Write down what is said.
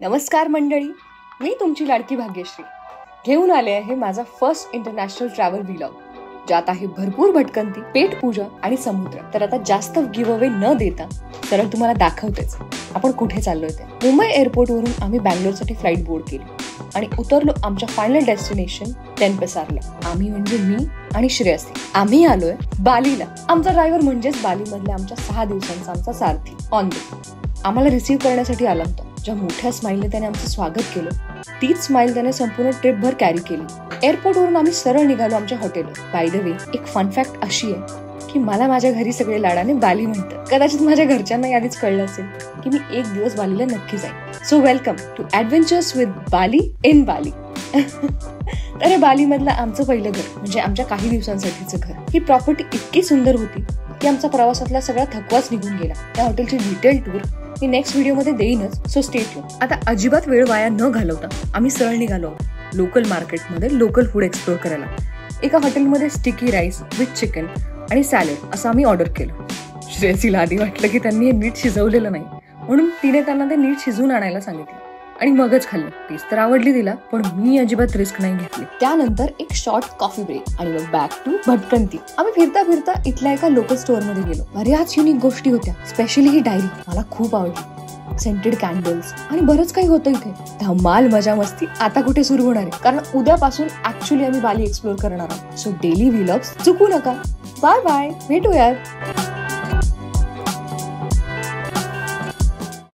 नमस्कार मंडळी, मी तुमची लाडकी भाग्यश्री घेऊन आले आहे माझा फर्स्ट इंटरनॅशनल ट्रॅव्हल व्लॉग, ज्यात आहे भरपूर भटकंती, पेट पूजा आणि समुद्र. तर आता जास्त गिव्ह अवे न देता सरळ तुम्हाला दाखवतेच आपण कुठे चाललोय ते. मुंबई एअरपोर्ट वरून आम्ही बँगलोरसाठी फ्लाईट बोर्ड केली आणि उतरलो आमच्या फायनल डेस्टिनेशन टेम्पेसारला. आम्ही म्हणजे मी आणि श्रेयसी. आम्ही आलोय बालीला. आमचा ड्रायव्हर म्हणजेच बाली मधल्या आमच्या 6 दिवसांचा आमचा सारथी ऑन द. आम्हाला रिसीव्ह करण्यासाठी आला होता. ज्या मोठ्या स्माईलने त्याने आमचं स्वागत केलं, तीच स्माईल त्याने संपूर्ण ट्रिपभर कॅरी केली. एअरपोर्ट वरून आम्ही सरळ निघालो आमच्या हॉटेलवर. बाय द वे, एक फन फॅक्ट अशी आहे की मला माझ्या घरी सगळे लाडाने बाली म्हणतात. कदाचित माझ्या घरच्यांना आधीच कळलं असेल की मी एक दिवस बालीला नक्की जाईन. So welcome to adventures with Bali in Bali. तर हे बाली मधलं आमचं पहिलं घर, म्हणजे आमच्या काही दिवसांसाठीचं घर. ही प्रॉपर्टी इतकी सुंदर होती की आमचा प्रवासातला सगळा थकवाच निघून गेला. त्या हॉटेलची डिटेल टूर मी नेक्स्ट व्हिडिओ मध्ये देईनच, सो स्टे ट्यून. आता अजिबात वेळ वाया न घालवता आम्ही सरळ निघालो लोकल मार्केटमध्ये लोकल फूड एक्सप्लोर करायला. एका हॉटेलमध्ये स्टिकी राईस विथ चिकन आणि सॅलड असं आम्ही ऑर्डर केलं. श्रेयसीला आधी वाटलं की त्यांनी हे नीट शिजवलेलं नाही, म्हणून तिने त्यांना ते नीट शिजवून आणायला सांगितलं आणि मगच खाल्लं. टेस्ट तर आवडली तिला, पण मी अजिबात रिस्क नाही घेतली. त्यानंतर एक शॉर्ट कॉफी ब्रेक आणि मग बॅक टू भटकंती. आम्ही फिरता फिरता इथल्या एका लोकल स्टोअर मध्ये गेलो. बऱ्याच युनिक गोष्टी होत्या, स्पेशली ही डायरी मला खूप आवडली. सेंटेड कॅन्डल्स आणि बरंच काही होतं इथे. धमाल मजा मस्ती आता कुठे सुरू होणार आहे, कारण उद्यापासून ऍक्च्युली आम्ही बाली एक्सप्लोर करणार आहोत. सो डेली व्लॉग्स चुकू नका. बाय बाय, भेटूयात.